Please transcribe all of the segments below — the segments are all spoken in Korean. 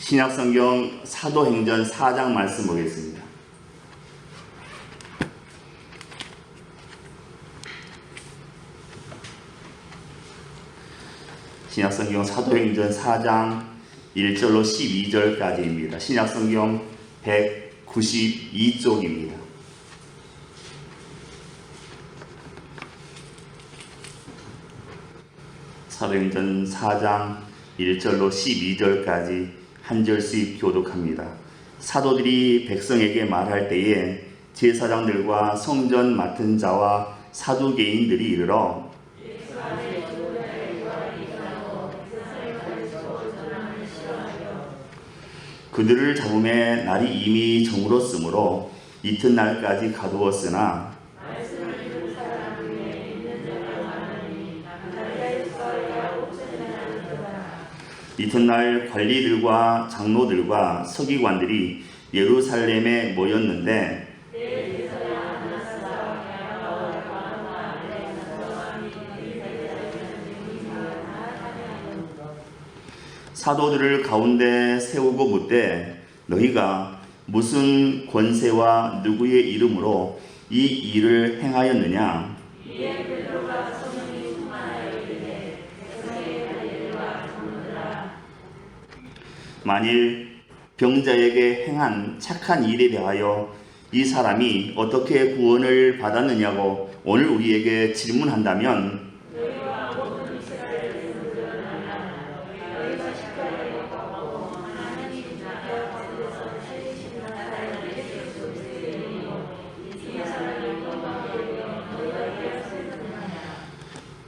신약성경 사도행전 4장 말씀 보겠습니다. 신약성경 사도행전 4장 1절로 12절까지입니다. 신약성경 192쪽입니다. 사도행전 4장 1절로 12절까지 한 절씩 교독합니다. 사도들이 백성에게 말할 때에 제사장들과 성전 맡은 자와 사두개인들이 이르러 그들을 잡음에 날이 이미 저물었으므로 이튿날까지 가두었으나 이튿날 관리들과 장로들과 서기관들이 예루살렘에 모였는데 사도들을 가운데 세우고 묻되 너희가 무슨 권세와 누구의 이름으로 이 일을 행하였느냐? 만일 병자에게 행한 착한 일에 대하여 이 사람이 어떻게 구원을 받았느냐고 오늘 우리에게 질문한다면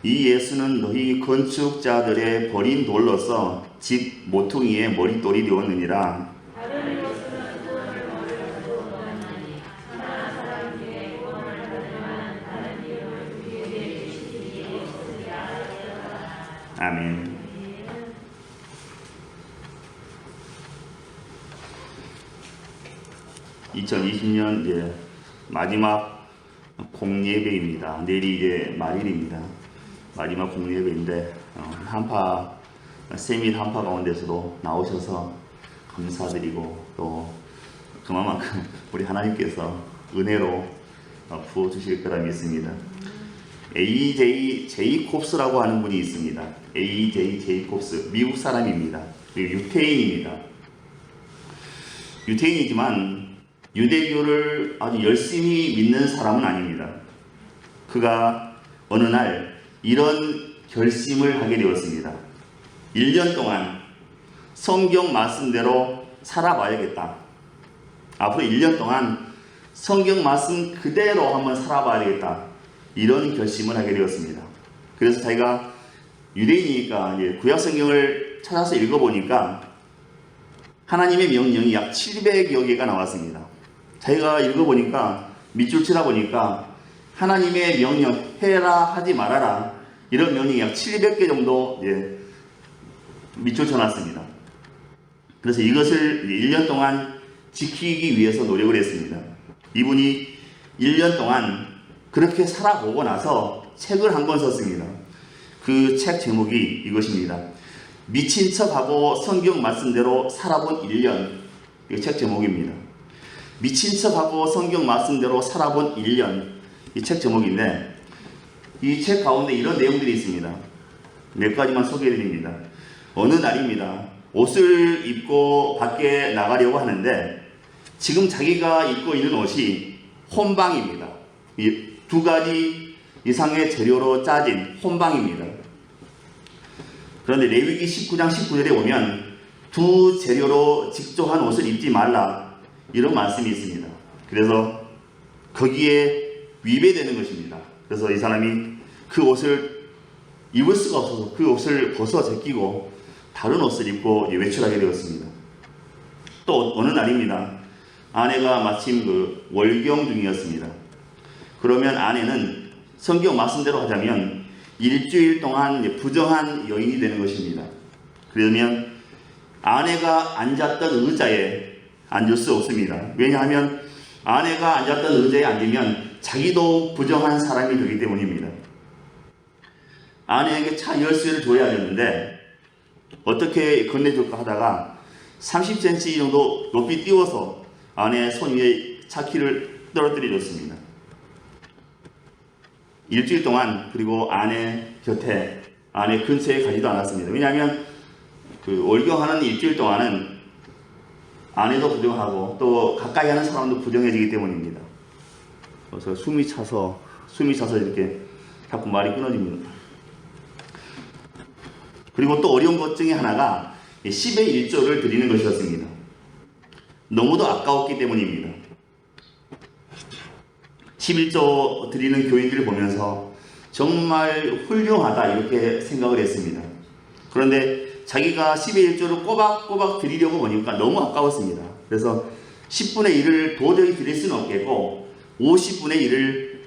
이 예수는 너희 건축자들의 버린 돌로서 집 모퉁이의 머릿돌이 되었느니라. 아멘. (2020년) 이제 마지막 공예배입니다. 내일이 이제 말일입니다. 마지막 공예배인데 한파 세밀 한파 가운데서도 나오셔서 감사드리고 또 그만큼 우리 하나님께서 은혜로 부어주실 거라 믿습니다. A.J. 제이콥스라고 하는 분이 있습니다. A.J. 제이콥스 미국 사람입니다. 유태인입니다. 유태인이지만 유대교를 아주 열심히 믿는 사람은 아닙니다. 그가 어느 날 이런 결심을 하게 되었습니다. 1년 동안 성경 말씀대로 살아봐야겠다. 앞으로 1년 동안 성경 말씀 그대로 한번 살아봐야겠다. 이런 결심을 하게 되었습니다. 그래서 자기가 유대인이니까 이제 구약성경을 찾아서 읽어보니까 하나님의 명령이 약 700여 개가 나왔습니다. 자기가 읽어보니까 밑줄 치다 보니까 하나님의 명령 해라 하지 말아라 이런 명령이 약 700개 정도 밑줄 쳐놨습니다. 그래서 이것을 1년 동안 지키기 위해서 노력을 했습니다. 이분이 1년 동안 그렇게 살아보고 나서 책을 한 권 썼습니다. 그 책 제목이 이것입니다. 미친 척하고 성경 말씀대로 살아본 1년. 이 책 제목입니다. 미친 척하고 성경 말씀대로 살아본 1년. 이 책 제목인데 이 책 가운데 이런 내용들이 있습니다. 몇 가지만 소개해드립니다. 어느 날입니다. 옷을 입고 밖에 나가려고 하는데 지금 자기가 입고 있는 옷이 혼방입니다. 이 2가지 이상의 재료로 짜진 혼방입니다. 그런데 레위기 19장 19절에 보면 2 재료로 직조한 옷을 입지 말라 이런 말씀이 있습니다. 그래서 거기에 위배되는 것입니다. 그래서 이 사람이 그 옷을 입을 수가 없어서 그 옷을 벗어 제끼고 다른 옷을 입고 외출하게 되었습니다. 또 어느 날입니다. 아내가 마침 월경 중이었습니다. 그러면 아내는 성경 말씀대로 하자면 일주일 동안 부정한 여인이 되는 것입니다. 그러면 아내가 앉았던 의자에 앉을 수 없습니다. 왜냐하면 아내가 앉았던 의자에 앉으면 자기도 부정한 사람이 되기 때문입니다. 아내에게 차 열쇠를 줘야 되는데 어떻게 건네줄까 하다가 30cm 정도 높이 띄워서 아내 손 위에 차키를 떨어뜨려 줬습니다. 일주일 동안 그리고 아내 곁에, 아내 근처에 가지도 않았습니다. 왜냐하면 그 월경하는 일주일 동안은 아내도 부정하고 또 가까이 하는 사람도 부정해지기 때문입니다. 그래서 숨이 차서 이렇게 자꾸 말이 끊어집니다. 그리고 또 어려운 것 중에 하나가 10의 1조를 드리는 것이었습니다. 너무도 아까웠기 때문입니다. 11조 드리는 교인들을 보면서 정말 훌륭하다 이렇게 생각을 했습니다. 그런데 자기가 10의 1조를 꼬박꼬박 드리려고 보니까 너무 아까웠습니다. 그래서 10분의 1을 도저히 드릴 수는 없겠고 50분의 1을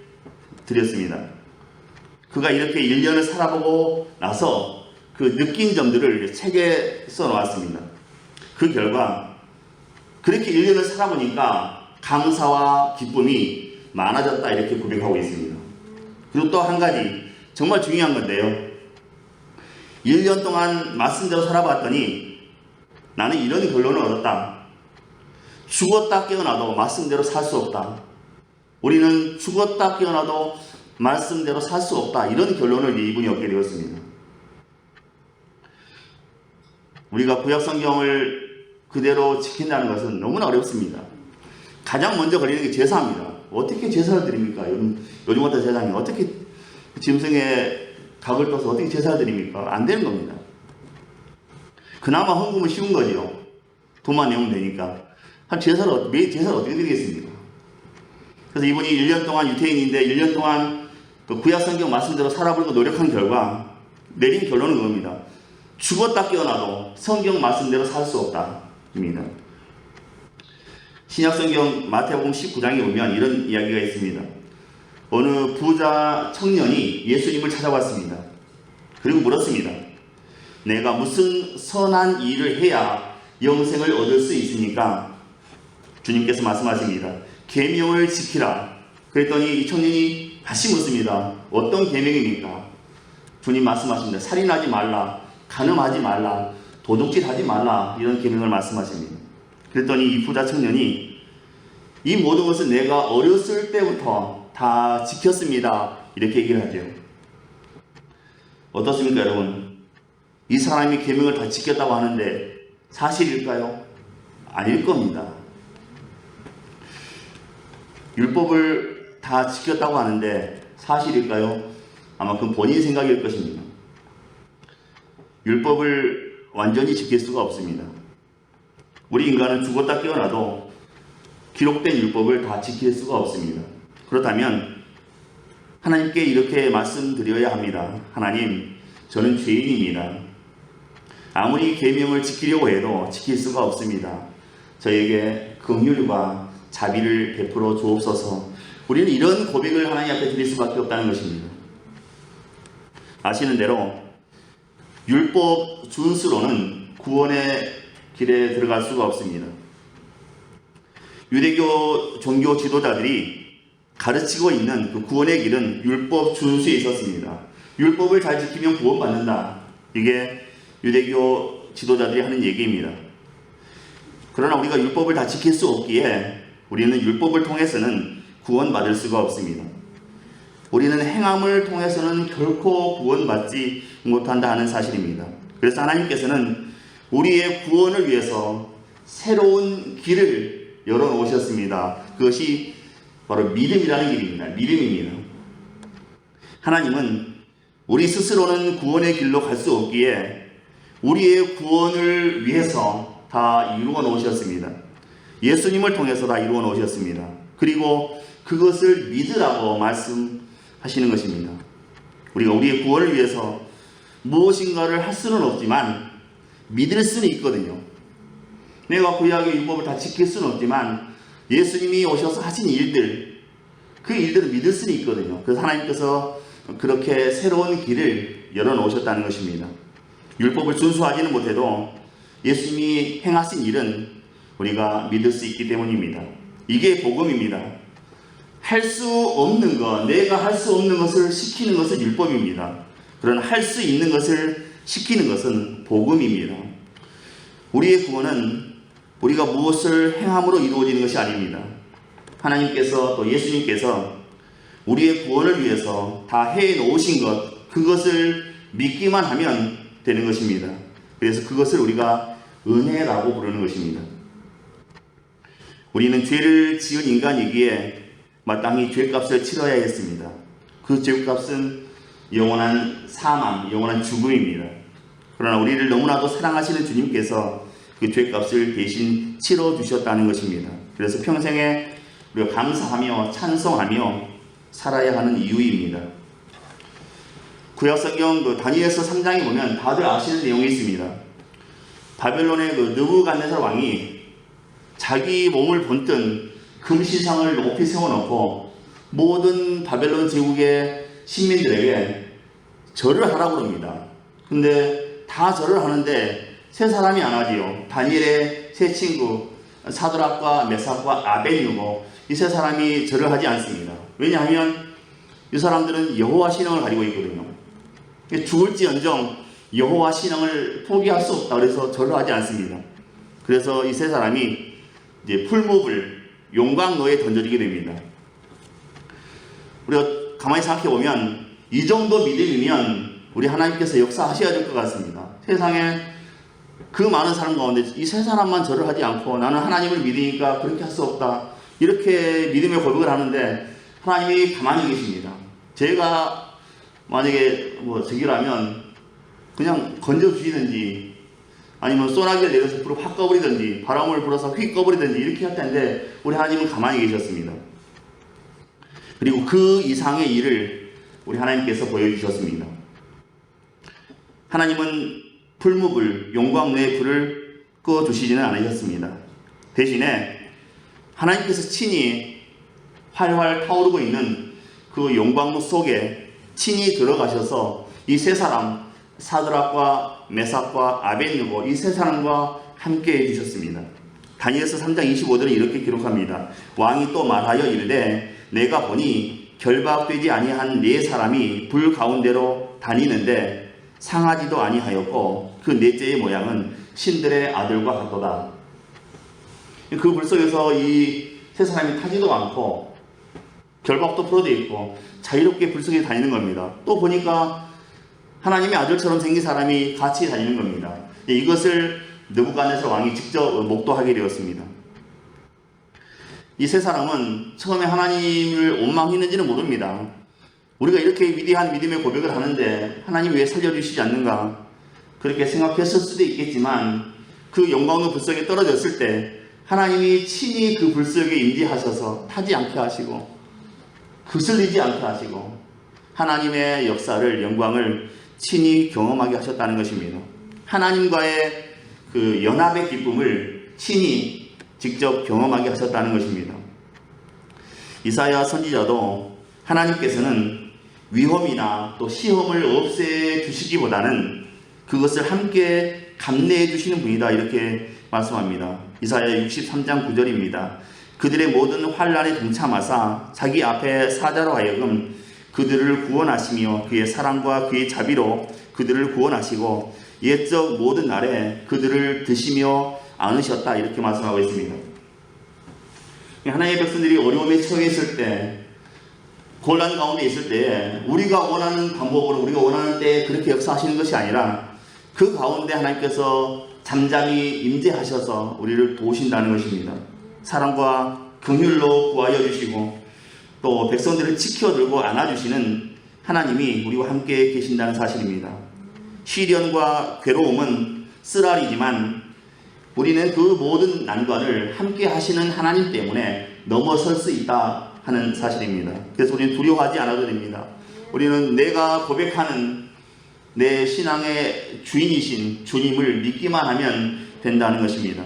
드렸습니다. 그가 이렇게 1년을 살아보고 나서 그 느낀 점들을 책에 써놓았습니다. 그 결과 그렇게 1년을 살아보니까 감사와 기쁨이 많아졌다 이렇게 고백하고 있습니다. 그리고 또 한 가지 정말 중요한 건데요. 1년 동안 말씀대로 살아봤더니 나는 이런 결론을 얻었다. 죽었다 깨어나도 말씀대로 살 수 없다. 우리는 죽었다 깨어나도 말씀대로 살 수 없다. 이런 결론을 이분이 얻게 되었습니다. 우리가 구약성경을 그대로 지킨다는 것은 너무나 어렵습니다. 가장 먼저 걸리는 게 제사입니다. 어떻게 제사를 드립니까? 요즘 같은 세상에 어떻게 짐승에 각을 떠서 어떻게 제사를 드립니까? 안 되는 겁니다. 그나마 헌금은 쉬운 거죠. 돈만 내면 되니까. 매일 제사를 어떻게 드리겠습니까? 그래서 이분이 1년 동안 유태인인데 1년 동안 그 구약성경 말씀대로 살아보려고 노력한 결과 내린 결론은 그겁니다. 죽었다 깨어나도 성경 말씀대로 살 수 없다 입니다. 신약성경 마태복음 19장에 보면 이런 이야기가 있습니다. 어느 부자 청년이 예수님을 찾아왔습니다. 그리고 물었습니다. 내가 무슨 선한 일을 해야 영생을 얻을 수 있습니까? 주님께서 말씀하십니다. 계명을 지키라. 그랬더니 이 청년이 다시 묻습니다. 어떤 계명입니까? 주님 말씀하십니다. 살인하지 말라, 간음하지 말라, 도둑질하지 말라, 이런 계명을 말씀하십니다. 그랬더니 이 부자 청년이 이 모든 것은 내가 어렸을 때부터 다 지켰습니다. 이렇게 얘기를 하죠. 어떻습니까, 여러분? 이 사람이 계명을 다 지켰다고 하는데 사실일까요? 아닐 겁니다. 율법을 다 지켰다고 하는데 사실일까요? 아마 그건 본인 생각일 것입니다. 율법을 완전히 지킬 수가 없습니다. 우리 인간은 죽었다 깨어나도 기록된 율법을 다 지킬 수가 없습니다. 그렇다면 하나님께 이렇게 말씀드려야 합니다. 하나님, 저는 죄인입니다. 아무리 계명을 지키려고 해도 지킬 수가 없습니다. 저에게 긍휼과 자비를 베풀어 주옵소서. 우리는 이런 고백을 하나님 앞에 드릴 수밖에 없다는 것입니다. 아시는 대로 율법 준수로는 구원의 길에 들어갈 수가 없습니다. 유대교 종교 지도자들이 가르치고 있는 그 구원의 길은 율법 준수에 있었습니다. 율법을 잘 지키면 구원받는다. 이게 유대교 지도자들이 하는 얘기입니다. 그러나 우리가 율법을 다 지킬 수 없기에 우리는 율법을 통해서는 구원받을 수가 없습니다. 우리는 행함을 통해서는 결코 구원받지 못한다 하는 사실입니다. 그래서 하나님께서는 우리의 구원을 위해서 새로운 길을 열어놓으셨습니다. 그것이 바로 믿음이라는 길입니다. 믿음입니다. 하나님은 우리 스스로는 구원의 길로 갈 수 없기에 우리의 구원을 위해서 다 이루어 놓으셨습니다. 예수님을 통해서 다 이루어 놓으셨습니다. 그리고 그것을 믿으라고 말씀하시는 것입니다. 우리가 우리의 구원을 위해서 무엇인가를 할 수는 없지만 믿을 수는 있거든요. 내가 구약의 율법을 다 지킬 수는 없지만 예수님이 오셔서 하신 일들, 그 일들을 믿을 수는 있거든요. 그래서 하나님께서 그렇게 새로운 길을 열어놓으셨다는 것입니다. 율법을 준수하지는 못해도 예수님이 행하신 일은 우리가 믿을 수 있기 때문입니다. 이게 복음입니다. 할 수 없는 것, 내가 할 수 없는 것을 시키는 것은 율법입니다. 그러나 할 수 있는 것을 시키는 것은 복음입니다. 우리의 구원은 우리가 무엇을 행함으로 이루어지는 것이 아닙니다. 하나님께서 또 예수님께서 우리의 구원을 위해서 다 해놓으신 것, 그것을 믿기만 하면 되는 것입니다. 그래서 그것을 우리가 은혜라고 부르는 것입니다. 우리는 죄를 지은 인간이기에 마땅히 죄값을 치러야 했습니다. 그 죄값은 영원한 사망, 영원한 죽음입니다. 그러나 우리를 너무나도 사랑하시는 주님께서 그 죄값을 대신 치러주셨다는 것입니다. 그래서 평생에 우리가 감사하며 찬송하며 살아야 하는 이유입니다. 구약성경 다니엘서 3장에 보면 다들 아시는 내용이 있습니다. 바벨론의 느부갓네살 왕이 자기 몸을 본뜬 금시상을 높이 세워놓고 모든 바벨론 제국의 신민들에게 절을 하라고 합니다. 근데 다 절을 하는데 세 사람이 안 하지요. 다니엘의 세 친구 사드락과 메삭과 아벳느고 이 세 사람이 절을 하지 않습니다. 왜냐하면 이 사람들은 여호와 신앙을 가지고 있거든요. 죽을지언정 여호와 신앙을 포기할 수 없다 그래서 절을 하지 않습니다. 그래서 이 세 사람이 이제 풀무불 용광로에 던져지게 됩니다. 우리가 가만히 생각해 보면 이 정도 믿음이면 우리 하나님께서 역사하셔야 될 것 같습니다. 세상에 그 많은 사람 가운데 이 세 사람만 절을 하지 않고 나는 하나님을 믿으니까 그렇게 할 수 없다 이렇게 믿음의 고백을 하는데 하나님이 가만히 계십니다. 제가 만약에 저기라면 그냥 건져주시든지 아니면 소나기를 내려서 불을 확 꺼버리든지 바람을 불어서 휙 꺼버리든지 이렇게 할 텐데 우리 하나님은 가만히 계셨습니다. 그리고 그 이상의 일을 우리 하나님께서 보여주셨습니다. 하나님은 풀무불, 용광로의 불을 꺼주시지는 않으셨습니다. 대신에 하나님께서 친히 활활 타오르고 있는 그 용광로 속에 친히 들어가셔서 이 세 사람 사드락과 메삭과 아벳느고 이 세 사람과 함께 해주셨습니다. 다니엘서 3장 25절에 이렇게 기록합니다. 왕이 또 말하여 이르되 내가 보니 결박되지 아니한 네 사람이 불 가운데로 다니는데 상하지도 아니하였고 그 넷째의 모양은 신들의 아들과 같도다. 그 불 속에서 이 세 사람이 타지도 않고 결박도 풀어져 있고 자유롭게 불 속에 다니는 겁니다. 또 보니까 하나님의 아들처럼 생긴 사람이 같이 다니는 겁니다. 이것을 느부갓네살 왕이 직접 목도하게 되었습니다. 이 세 사람은 처음에 하나님을 원망했는지는 모릅니다. 우리가 이렇게 위대한 믿음의 고백을 하는데 하나님 왜 살려주시지 않는가 그렇게 생각했을 수도 있겠지만 그 영광의 불 속에 떨어졌을 때 하나님이 친히 그 불 속에 임재하셔서 타지 않게 하시고 그슬리지 않게 하시고 하나님의 역사를 영광을 친히 경험하게 하셨다는 것입니다. 하나님과의 그 연합의 기쁨을 친히 직접 경험하게 하셨다는 것입니다. 이사야 선지자도 하나님께서는 위험이나 또 시험을 없애 주시기보다는 그것을 함께 감내해 주시는 분이다 이렇게 말씀합니다. 이사야 63장 9절입니다. 그들의 모든 환난에 동참하사 자기 앞에 사자로 하여금 그들을 구원하시며 그의 사랑과 그의 자비로 그들을 구원하시고 옛적 모든 날에 그들을 드시며 안으셨다 이렇게 말씀하고 있습니다. 하나님의 백성들이 어려움에 처해 있을 때 곤란 가운데 있을 때 우리가 원하는 방법으로 우리가 원하는 때에 그렇게 역사하시는 것이 아니라 그 가운데 하나님께서 잠잠히 임재하셔서 우리를 도우신다는 것입니다. 사랑과 긍휼로 구하여 주시고 또 백성들을 지켜들고 안아주시는 하나님이 우리와 함께 계신다는 사실입니다. 시련과 괴로움은 쓰라리지만 우리는 그 모든 난관을 함께 하시는 하나님 때문에 넘어설 수 있다 하는 사실입니다. 그래서 우리는 두려워하지 않아도 됩니다. 우리는 내가 고백하는 내 신앙의 주인이신 주님을 믿기만 하면 된다는 것입니다.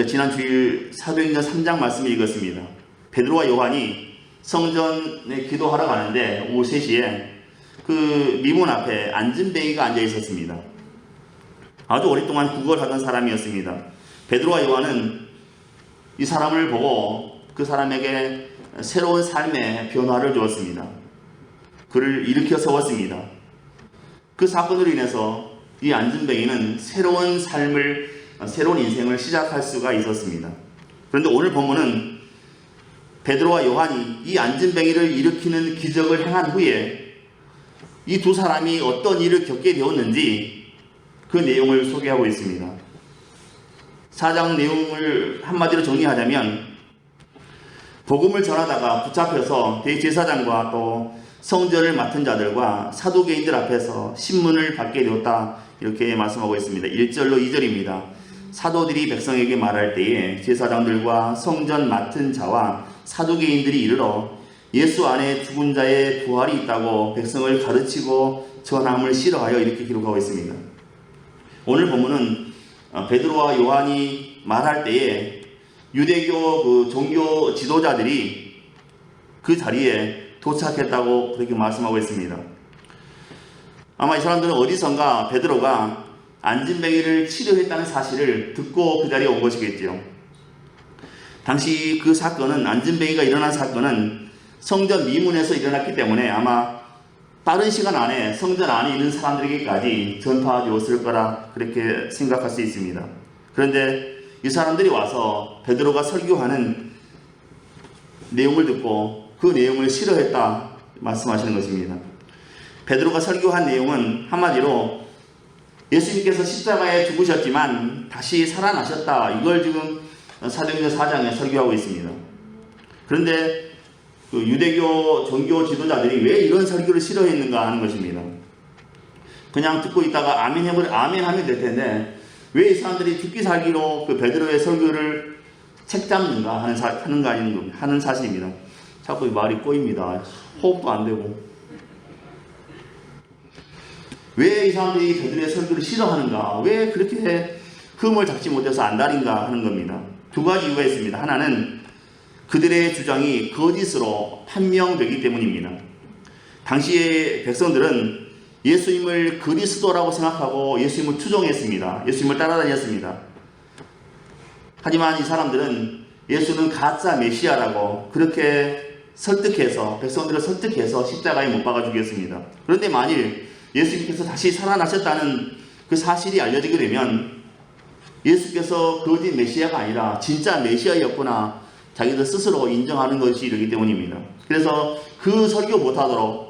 지난 주일 사도행전 3장 말씀을 읽었습니다. 베드로와 요한이 성전에 기도하러 가는데 오후 3시에 그 미문 앞에 안진뱅이가 앉아 있었습니다. 아주 오랫동안 구걸하던 사람이었습니다. 베드로와 요한은 이 사람을 보고 그 사람에게 새로운 삶의 변화를 주었습니다. 그를 일으켜 세웠습니다. 그 사건으로 인해서 이 안진뱅이는 새로운 인생을 시작할 수가 있었습니다. 그런데 오늘 본문은 베드로와 요한이 이 안진뱅이를 일으키는 기적을 행한 후에 이 두 사람이 어떤 일을 겪게 되었는지 그 내용을 소개하고 있습니다. 4장 내용을 한마디로 정리하자면, 복음을 전하다가 붙잡혀서 대제사장과 또 성전을 맡은 자들과 사두개인들 앞에서 신문을 받게 되었다, 이렇게 말씀하고 있습니다. 1절로 2절입니다. 사도들이 백성에게 말할 때에 제사장들과 성전 맡은 자와 사두개인들이 이르러 예수 안에 죽은 자의 부활이 있다고 백성을 가르치고 전함을 싫어하여, 이렇게 기록하고 있습니다. 오늘 본문은 베드로와 요한이 말할 때에 유대교 종교 지도자들이 그 자리에 도착했다고 그렇게 말씀하고 있습니다. 아마 이 사람들은 어디선가 베드로가 안진뱅이를 치료했다는 사실을 듣고 그 자리에 온 것이겠죠. 당시 그 사건은, 안진뱅이가 일어난 사건은 성전 미문에서 일어났기 때문에 아마 빠른 시간 안에 성전 안에 있는 사람들에게까지 전파되었을 거라 그렇게 생각할 수 있습니다. 그런데 이 사람들이 와서 베드로가 설교하는 내용을 듣고 그 내용을 싫어했다 말씀하시는 것입니다. 베드로가 설교한 내용은 한마디로 예수님께서 십자가에 죽으셨지만 다시 살아나셨다, 이걸 지금 사도행전 4장에 설교하고 있습니다. 그런데 그 유대교 종교 지도자들이 왜 이런 설교를 싫어했는가 하는 것입니다. 그냥 듣고 있다가 아멘 하면 될 텐데 왜 이 사람들이 듣기 살기로 그 베드로의 설교를 책잡는가 하는 사실입니다. 자꾸 말이 꼬입니다. 호흡도 안 되고. 왜 이 사람들이 베드로의 설교를 싫어하는가? 왜 그렇게 흠을 잡지 못해서 안달인가 하는 겁니다. 두 가지 이유가 있습니다. 하나는 그들의 주장이 거짓으로 판명되기 때문입니다. 당시의 백성들은 예수님을 그리스도라고 생각하고 예수님을 추종했습니다. 예수님을 따라다녔습니다. 하지만 이 사람들은 예수는 가짜 메시아라고 그렇게 백성들을 설득해서 십자가에 못 박아 죽였습니다. 그런데 만일 예수님께서 다시 살아나셨다는 그 사실이 알려지게 되면 예수께서 거짓 메시아가 아니라 진짜 메시아였구나, 자기들 스스로 인정하는 것이 이르기 때문입니다. 그래서 그 설교 못하도록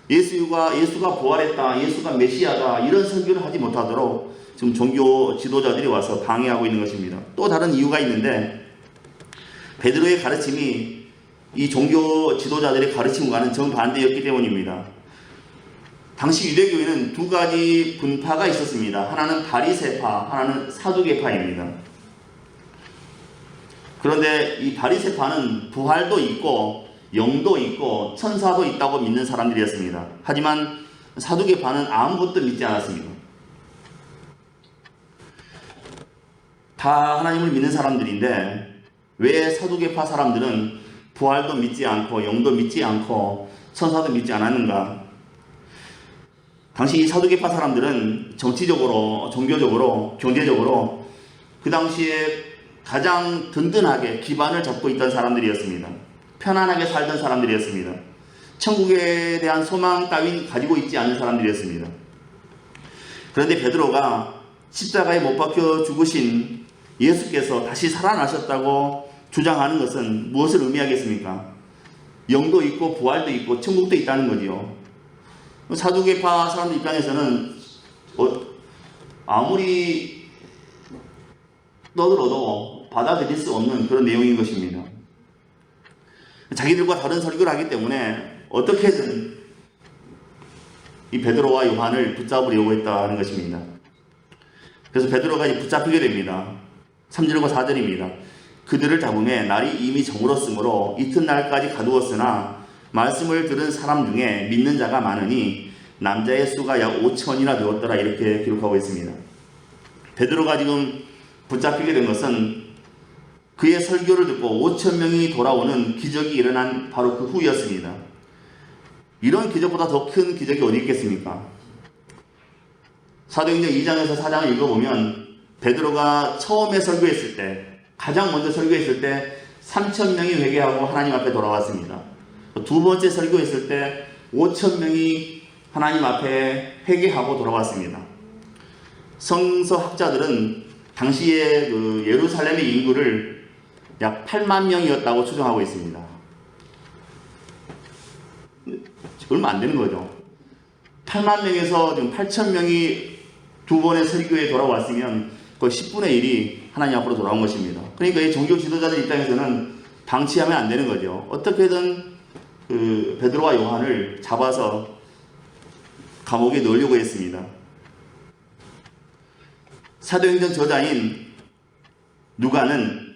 예수가 부활했다, 예수가 메시아다, 이런 설교를 하지 못하도록 지금 종교 지도자들이 와서 방해하고 있는 것입니다. 또 다른 이유가 있는데, 베드로의 가르침이 이 종교 지도자들의 가르침과는 정반대였기 때문입니다. 당시 유대교에는 두 가지 분파가 있었습니다. 하나는 바리새파, 하나는 사두개파입니다. 그런데 이 바리새파는 부활도 있고 영도 있고 천사도 있다고 믿는 사람들이었습니다. 하지만 사두개파는 아무것도 믿지 않았습니다. 다 하나님을 믿는 사람들인데 왜 사두개파 사람들은 부활도 믿지 않고 영도 믿지 않고 천사도 믿지 않았는가? 당시 이 사두개파 사람들은 정치적으로, 종교적으로, 경제적으로 그 당시에 가장 든든하게 기반을 잡고 있던 사람들이었습니다. 편안하게 살던 사람들이었습니다. 천국에 대한 소망 따윈 가지고 있지 않은 사람들이었습니다. 그런데 베드로가 십자가에 못 박혀 죽으신 예수께서 다시 살아나셨다고 주장하는 것은 무엇을 의미하겠습니까? 영도 있고 부활도 있고 천국도 있다는 거지요. 사두개파 사람들 입장에서는 아무리 떠들어도 받아들일 수 없는 그런 내용인 것입니다. 자기들과 다른 설교를 하기 때문에 어떻게든 이 베드로와 요한을 붙잡으려고 했다는 것입니다. 그래서 베드로가 붙잡히게 됩니다. 3절과 4절입니다. 그들을 잡음에 날이 이미 저물었으므로 이튿날까지 가두었으나 말씀을 들은 사람 중에 믿는 자가 많으니 남자의 수가 약 5천이나 되었더라, 이렇게 기록하고 있습니다. 베드로가 지금 붙잡히게 된 것은 그의 설교를 듣고 5천 명이 돌아오는 기적이 일어난 바로 그 후였습니다. 이런 기적보다 더 큰 기적이 어디 있겠습니까? 사도행전 2장에서 4장을 읽어보면 베드로가 처음에 설교했을 때, 가장 먼저 설교했을 때 3천 명이 회개하고 하나님 앞에 돌아왔습니다. 두 번째 설교했을 때 5천 명이 하나님 앞에 회개하고 돌아왔습니다. 성서학자들은 당시에 그 예루살렘의 인구를 약 8만 명이었다고 추정하고 있습니다. 얼마 안 되는 거죠. 8만 명에서 지금 8천 명이 두 번의 설교에 돌아왔으면 거의 10분의 1이 하나님 앞으로 돌아온 것입니다. 그러니까 이 종교 지도자들 입장에서는 방치하면 안 되는 거죠. 어떻게든 그 베드로와 요한을 잡아서 감옥에 넣으려고 했습니다. 사도행전 저자인 누가는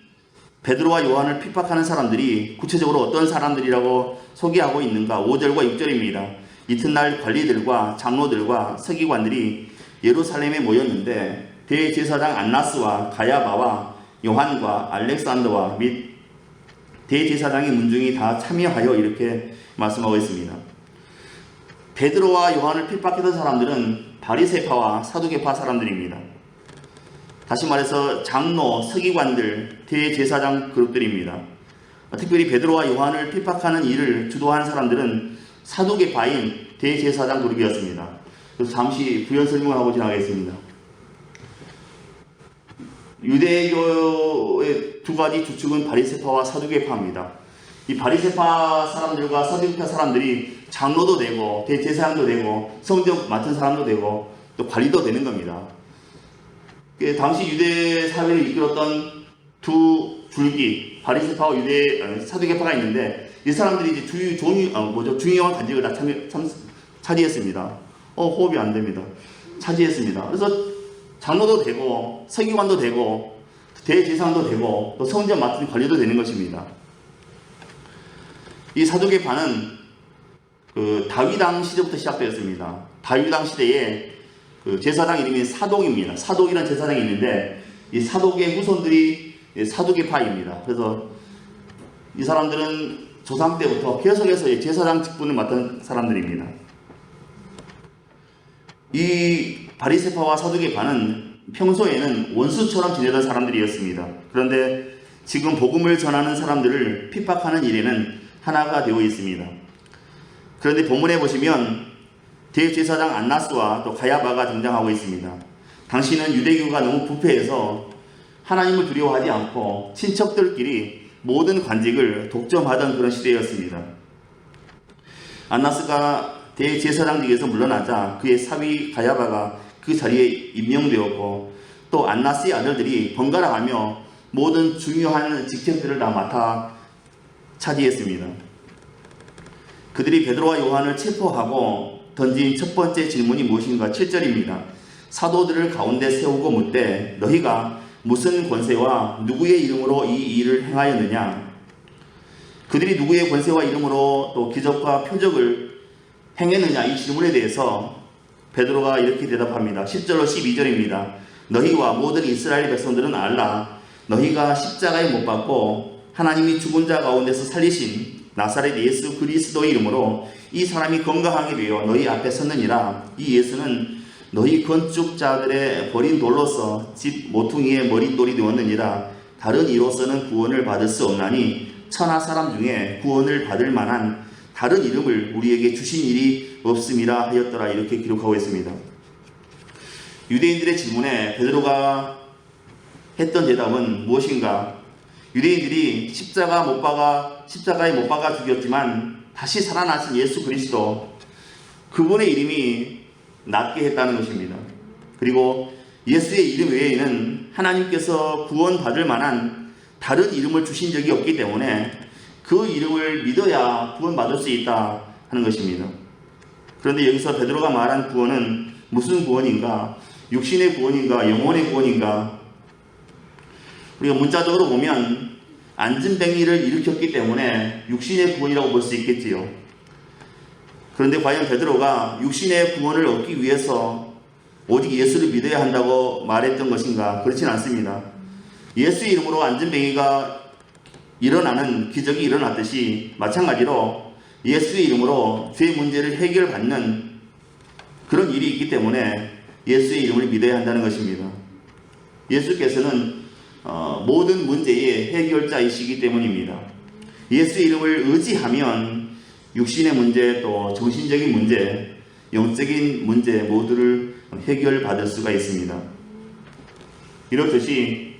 베드로와 요한을 핍박하는 사람들이 구체적으로 어떤 사람들이라고 소개하고 있는가 5절과 6절입니다. 이튿날 관리들과 장로들과 서기관들이 예루살렘에 모였는데 대제사장 안나스와 가야바와 요한과 알렉산더와 및 대제사장의 문중이 다 참여하여 이렇게 말씀하고 있습니다. 베드로와 요한을 핍박했던 사람들은 바리새파와 사두개파 사람들입니다. 다시 말해서 장로, 서기관들, 대제사장 그룹들입니다. 특별히 베드로와 요한을 핍박하는 일을 주도한 사람들은 사두개파인 대제사장 그룹이었습니다. 그래서 잠시 부연 설명을 하고 지나가겠습니다. 유대교의 두 가지 주축은 바리새파와 사두개파입니다. 이 바리새파 사람들과 사두개파 사람들이 장로도 되고 대제사장도 되고 성전 맡은 사람도 되고 또 관리도 되는 겁니다. 당시 유대 사회를 이끌었던 두 줄기 바리새파와 사두개파가 있는데 이 사람들이 이제 중요한 간직을 다 차지했습니다. 호흡이 안 됩니다. 차지했습니다. 그래서 장로도 되고 서기관도 되고 대제사장도 되고 또 성전 맡은 관리도 되는 것입니다. 이 사두개파는 그 다윗왕 시대부터 시작되었습니다. 다윗왕 시대에 그 제사장 이름이 사독입니다. 사독이라는 제사장이 있는데 이 사독의 후손들이 사두개파입니다. 그래서 이 사람들은 조상 때부터 계속해서 제사장 직분을 맡은 사람들입니다. 이 바리새파와 사두개파는 평소에는 원수처럼 지내던 사람들이었습니다. 그런데 지금 복음을 전하는 사람들을 핍박하는 일에는 하나가 되어 있습니다. 그런데 본문에 보시면 대제사장 안나스와 또 가야바가 등장하고 있습니다. 당시는 유대교가 너무 부패해서 하나님을 두려워하지 않고 친척들끼리 모든 관직을 독점하던 그런 시대였습니다. 안나스가 대제사장직에서 물러나자 그의 사위 가야바가 그 자리에 임명되었고 또 안나스의 아들들이 번갈아가며 모든 중요한 직책들을 다 맡아 차지했습니다. 그들이 베드로와 요한을 체포하고 던진 첫 번째 질문이 무엇인가 7절입니다. 사도들을 가운데 세우고 묻되 너희가 무슨 권세와 누구의 이름으로 이 일을 행하였느냐? 그들이 누구의 권세와 이름으로 또 기적과 표적을 행했느냐 이 질문에 대해서 베드로가 이렇게 대답합니다. 10절로 12절입니다. 너희와 모든 이스라엘 백성들은 알라. 너희가 십자가에 못 박고 하나님이 죽은 자 가운데서 살리신 나사렛 예수 그리스도의 이름으로 이 사람이 건강하게 되어 너희 앞에 섰느니라. 이 예수는 너희 건축자들의 버린 돌로서 집 모퉁이에 머릿돌이 되었느니라. 다른 이로서는 구원을 받을 수 없나니 천하 사람 중에 구원을 받을 만한 다른 이름을 우리에게 주신 일이 없음이라 하였더라. 이렇게 기록하고 있습니다. 유대인들의 질문에 베드로가 했던 대답은 무엇인가? 유대인들이 십자가에 못 박아 죽였지만 다시 살아나신 예수 그리스도 그분의 이름이 낫게 했다는 것입니다. 그리고 예수의 이름 외에는 하나님께서 구원받을 만한 다른 이름을 주신 적이 없기 때문에 그 이름을 믿어야 구원받을 수 있다 하는 것입니다. 그런데 여기서 베드로가 말한 구원은 무슨 구원인가? 육신의 구원인가? 영혼의 구원인가? 우리가 문자적으로 보면 안진뱅이를 일으켰기 때문에 육신의 구원이라고 볼 수 있겠지요. 그런데 과연 베드로가 육신의 구원을 얻기 위해서 오직 예수를 믿어야 한다고 말했던 것인가? 그렇진 않습니다. 예수의 이름으로 안진뱅이가 일어나는 기적이 일어났듯이 마찬가지로 예수의 이름으로 죄 문제를 해결받는 그런 일이 있기 때문에 예수의 이름을 믿어야 한다는 것입니다. 예수께서는 모든 문제의 해결자이시기 때문입니다. 예수의 이름을 의지하면 육신의 문제 또 정신적인 문제, 영적인 문제 모두를 해결받을 수가 있습니다. 이렇듯이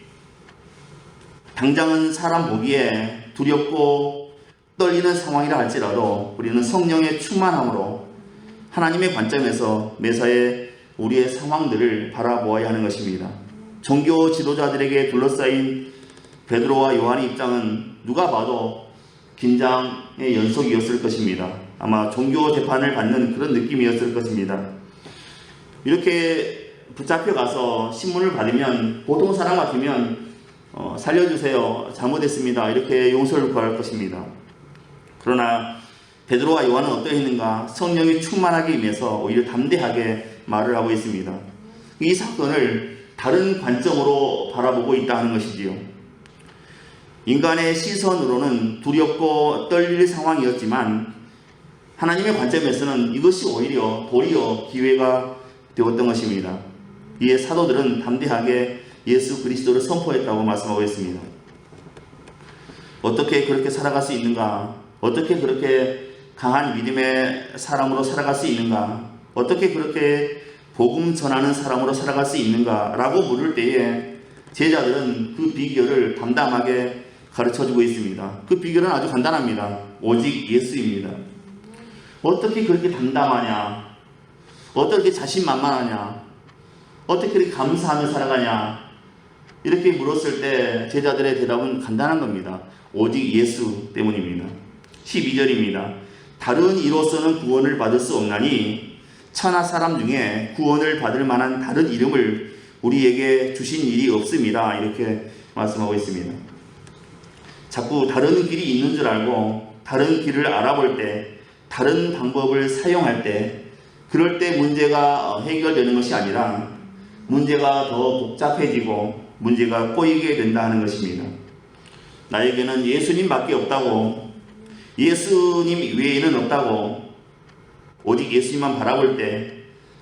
당장은 사람 보기에 두렵고 떨리는 상황이라 할지라도 우리는 성령의 충만함으로 하나님의 관점에서 매사에 우리의 상황들을 바라보아야 하는 것입니다. 종교 지도자들에게 둘러싸인 베드로와 요한의 입장은 누가 봐도 긴장의 연속이었을 것입니다. 아마 종교 재판을 받는 그런 느낌이었을 것입니다. 이렇게 붙잡혀가서 신문을 받으면 보통 사람 같으면 살려주세요, 잘못했습니다, 이렇게 용서를 구할 것입니다. 그러나 베드로와 요한은 어떠했는가? 성령이 충만하게 임해서 오히려 담대하게 말을 하고 있습니다. 이 사건을 다른 관점으로 바라보고 있다는 것이지요. 인간의 시선으로는 두렵고 떨릴 상황이었지만 하나님의 관점에서는 이것이 오히려 도리어 기회가 되었던 것입니다. 이에 사도들은 담대하게 예수 그리스도를 선포했다고 말씀하고 있습니다. 어떻게 그렇게 살아갈 수 있는가? 어떻게 그렇게 강한 믿음의 사람으로 살아갈 수 있는가? 어떻게 그렇게 복음 전하는 사람으로 살아갈 수 있는가? 라고 물을 때에 제자들은 그 비결을 담담하게 가르쳐주고 있습니다. 그 비결은 아주 간단합니다. 오직 예수입니다. 어떻게 그렇게 담담하냐? 어떻게 자신만만하냐? 어떻게 그렇게 감사하며 살아가냐? 이렇게 물었을 때 제자들의 대답은 간단한 겁니다. 오직 예수 때문입니다. 12절입니다. 다른 이로서는 구원을 받을 수 없나니 천하 사람 중에 구원을 받을 만한 다른 이름을 우리에게 주신 일이 없습니다. 이렇게 말씀하고 있습니다. 자꾸 다른 길이 있는 줄 알고 다른 길을 알아볼 때, 다른 방법을 사용할 때, 그럴 때 문제가 해결되는 것이 아니라 문제가 더 복잡해지고 문제가 꼬이게 된다는 것입니다. 나에게는 예수님밖에 없다고, 예수님 외에는 없다고 오직 예수님만 바라볼 때,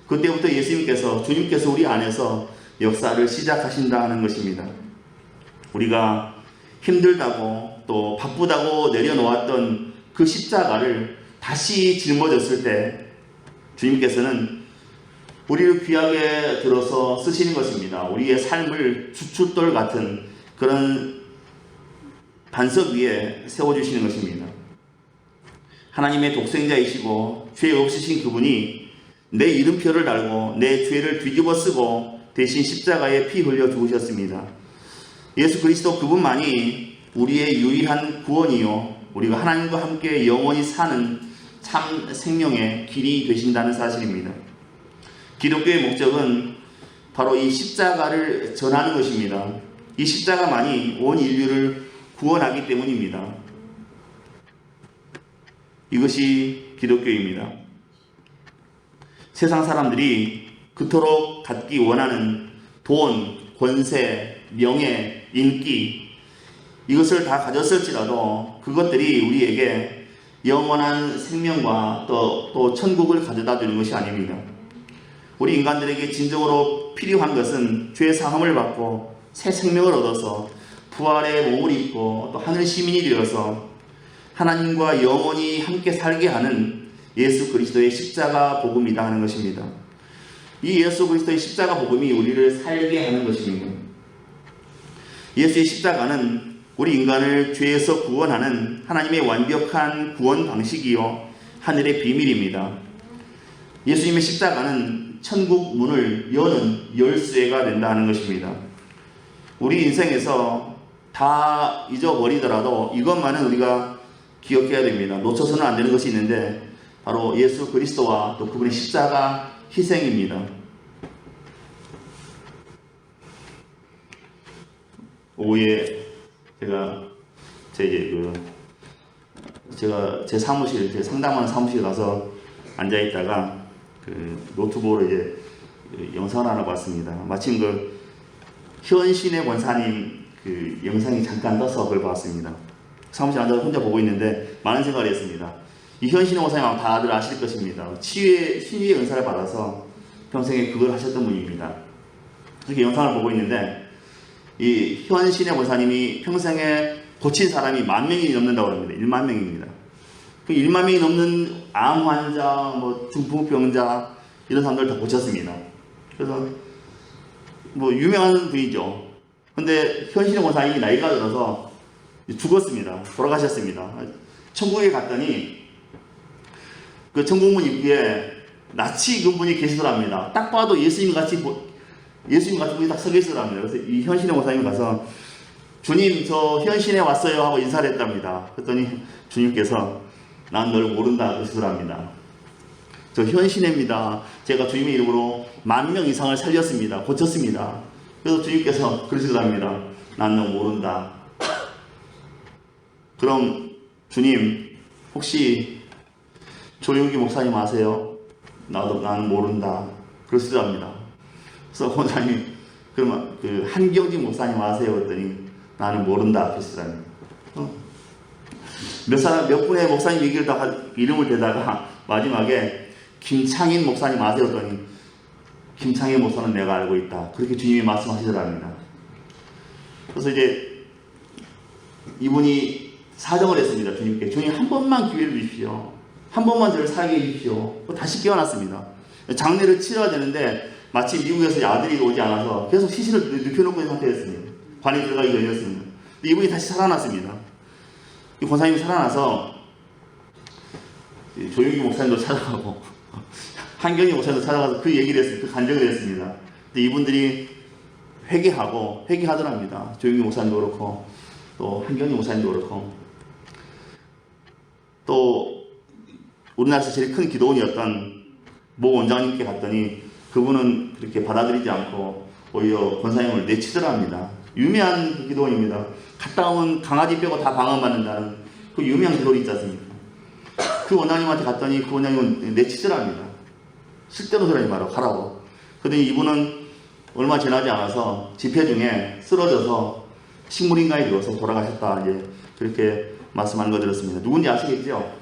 그때부터 예수님께서, 주님께서 우리 안에서 역사를 시작하신다는 것입니다. 우리가 힘들다고 또 바쁘다고 내려놓았던 그 십자가를 다시 짊어졌을 때 주님께서는 우리를 귀하게 들어서 쓰시는 것입니다. 우리의 삶을 주춧돌 같은 그런 반석 위에 세워주시는 것입니다. 하나님의 독생자이시고 죄 없으신 그분이 내 이름표를 달고 내 죄를 뒤집어 쓰고 대신 십자가에 피 흘려 죽으셨습니다. 예수 그리스도 그분만이 우리의 유일한 구원이요, 우리가 하나님과 함께 영원히 사는 참 생명의 길이 되신다는 사실입니다. 기독교의 목적은 바로 이 십자가를 전하는 것입니다. 이 십자가만이 온 인류를 구원하기 때문입니다. 이것이 기독교입니다. 세상 사람들이 그토록 갖기 원하는 돈, 권세, 명예, 인기, 이것을 다 가졌을지라도 그것들이 우리에게 영원한 생명과 또 천국을 가져다 주는 것이 아닙니다. 우리 인간들에게 진정으로 필요한 것은 죄 사함을 받고 새 생명을 얻어서 부활의 몸을 입고 또 하늘 시민이 되어서 하나님과 영원히 함께 살게 하는 예수 그리스도의 십자가 복음이다 하는 것입니다. 이 예수 그리스도의 십자가 복음이 우리를 살게 하는 것입니다. 예수의 십자가는 우리 인간을 죄에서 구원하는 하나님의 완벽한 구원 방식이요 하늘의 비밀입니다. 예수님의 십자가는 천국 문을 여는 열쇠가 된다는 것입니다. 우리 인생에서 다 잊어버리더라도 이것만은 우리가 기억해야 됩니다. 놓쳐서는 안 되는 것이 있는데 바로 예수 그리스도와 또 그분의 십자가 희생입니다. 오후에 제가 제 사무실, 제 상담하는 사무실 가서 앉아 있다가 노트북으로 이제 영상을 하나 봤습니다. 마침 현신의 권사님 영상이 잠깐 떠서 그걸 봤습니다. 사무실 앉아서 혼자 보고 있는데 많은 생각을 했습니다. 이 현신의 권사님 아마 다들 아실 것입니다. 신위의 은사를 받아서 평생에 그걸 하셨던 분입니다. 이렇게 영상을 보고 있는데 이 현신의 권사님이 평생에 고친 사람이 10,000명이 넘는다고 합니다. 1만 명입니다. 그 1만 명이 넘는 암 환자, 중풍병자 이런 사람들 다 고쳤습니다. 그래서 뭐 유명한 분이죠. 근데 현신의 권사님이 나이가 들어서 죽었습니다. 돌아가셨습니다. 천국에 갔더니 그 천국문 입구에 낯이 그분이 계시더랍니다. 딱 봐도 예수님 같은 분이 딱 서 계시더랍니다. 그래서 이 현신의 권사님이 가서 주님, 저 현신에 왔어요 하고 인사를 했답니다. 그랬더니 주님께서 난 널 모른다 그러시더랍니다. 저 현신입니다. 제가 주님의 이름으로 10,000명 이상을 살렸습니다. 고쳤습니다. 그래서 주님께서 그러시더랍니다. 난 너 모른다. 그럼 주님, 혹시 조용기 목사님 아세요? 난 모른다. 그러시더랍니다. 그래서 권사님, 그러면 그 한경지 목사님 아세요? 그랬더니 나는 모른다. 그러시더랍니다. 몇 분의 목사님 얘기를 다 이름을 대다가 마지막에 김창인 목사님 아세요? 그랬더니 김창인 목사는 내가 알고 있다. 그렇게 주님이 말씀하시더랍니다. 그래서 이제 이분이 사정을 했습니다. 주님께. 주님 한 번만 기회를 주십시오. 한 번만 저를 살게 해주십시오. 다시 깨어났습니다. 장례를 치러야 되는데 마침 미국에서 아들이 오지 않아서 계속 시신을 눕혀놓고 있는 상태였습니다. 관에 들어가기 전이었습니다. 근데 이분이 다시 살아났습니다. 이 권사님이 살아나서 조용기 목사님도 찾아가고 한경희 목사님도 찾아가서 그 얘기를 했습니다. 그 간증을 했습니다. 근데 이분들이 회개하더랍니다. 조용기 목사님도 그렇고 또 한경희 목사님도 그렇고 또 우리나라에서 제일 큰 기도원이었던 모 원장님께 갔더니 그분은 그렇게 받아들이지 않고 오히려 권사님을 내치더랍니다. 유명한 기도원입니다. 갔다 오면 강아지 빼고 다 방언받는다는 그 유명한 기도원이 있지 않습니까? 그 원장님한테 갔더니 그 원장님은 내치더랍니다. 쓸데없는 소리 하지 마라, 가라고. 그랬더니 이분은 얼마 지나지 않아서 집회 중에 쓰러져서 식물인간이 되어서 돌아가셨다. 이제 그렇게 말씀하는 거 들었습니다. 누군지 아시겠죠?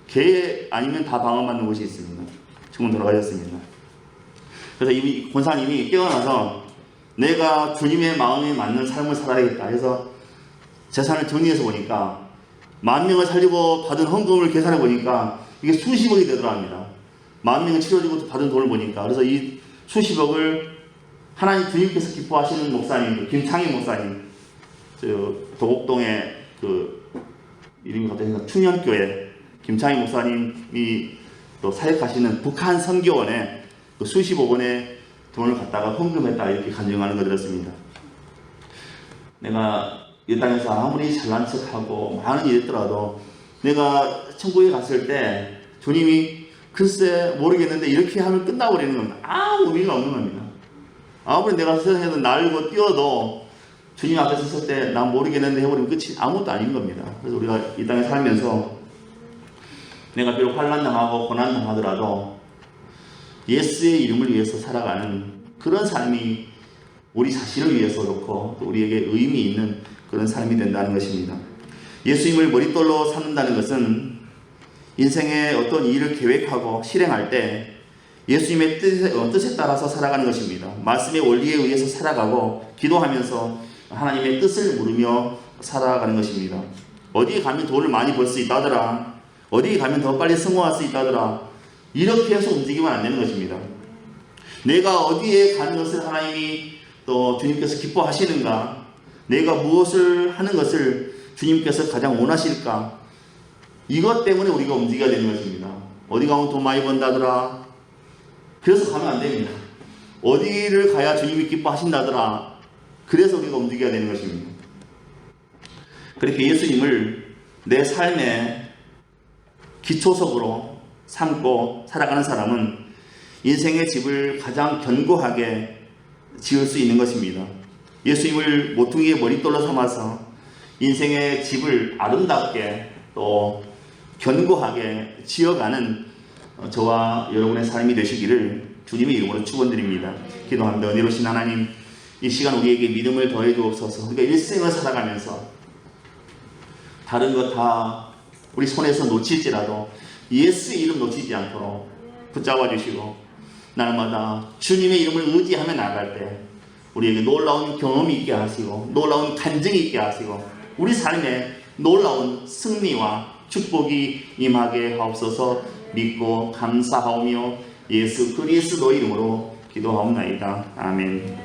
개 아니면 다 방언받는 곳이 있습니다. 지금 돌아가셨습니다. 그래서 이 권사님이 깨어나서 내가 주님의 마음에 맞는 삶을 살아야겠다 해서 재산을 정리해서 보니까 10,000명을 살리고 받은 헌금을 계산해 보니까 이게 수십억이 되더랍니다. 10,000명을 치료해주고 받은 돈을 보니까. 그래서 이 수십억을 하나님 주님께서 기뻐하시는 목사님, 김창희 목사님, 도곡동의 그 이름이 갑자기 생각, 충현교회 김창희 목사님이 또 사역하시는 북한 선교원에 그 수십억 원의 돈을 갖다가 헌금했다 이렇게 간증하는 거 들었습니다. 내가 이 땅에서 아무리 잘난 척하고 많은 일이 있더라도 내가 천국에 갔을 때 주님이 글쎄 모르겠는데 이렇게 하면 끝나버리는 겁니다. 아무 의미가 없는 겁니다. 아무리 내가 세상에서 날고 뛰어도 주님 앞에 섰을 때 난 모르겠는데 해버리면 끝이 아무것도 아닌 겁니다. 그래서 우리가 이 땅에 살면서 내가 비록 환난당하고 고난당하더라도 예수의 이름을 위해서 살아가는 그런 삶이 우리 자신을 위해서 그렇고 또 우리에게 의미 있는 그런 삶이 된다는 것입니다. 예수님을 머릿돌로 삼는다는 것은 인생의 어떤 일을 계획하고 실행할 때 예수님의 뜻에 따라서 살아가는 것입니다. 말씀의 원리에 의해서 살아가고 기도하면서 하나님의 뜻을 물으며 살아가는 것입니다. 어디에 가면 돈을 많이 벌 수 있다더라. 어디에 가면 더 빨리 성공할 수 있다더라. 이렇게 해서 움직이면 안 되는 것입니다. 내가 어디에 가는 것을 하나님이 또 주님께서 기뻐하시는가? 내가 무엇을 하는 것을 주님께서 가장 원하실까? 이것 때문에 우리가 움직여야 되는 것입니다. 어디 가면 돈 많이 번다더라. 그래서 가면 안 됩니다. 어디를 가야 주님이 기뻐하신다더라. 그래서 우리가 움직여야 되는 것입니다. 그렇게 예수님을 내 삶의 기초석으로 삼고 살아가는 사람은 인생의 집을 가장 견고하게 지을 수 있는 것입니다. 예수님을 모퉁이의 머릿돌로 삼아서 인생의 집을 아름답게 또 견고하게 지어가는 저와 여러분의 삶이 되시기를 주님의 이름으로 축원드립니다. 기도합니다. 은혜로우신 하나님, 이 시간 우리에게 믿음을 더해 주옵소서. 우리가 일생을 살아가면서 다른 것 다 우리 손에서 놓칠지라도 예수의 이름 놓치지 않도록 붙잡아 주시고 날마다 주님의 이름을 의지하며 나아갈 때 우리에게 놀라운 경험이 있게 하시고 놀라운 간증이 있게 하시고 우리 삶에 놀라운 승리와 축복이 임하게 하옵소서. 믿고 감사하오며 예수 그리스도 이름으로 기도하옵나이다. 아멘.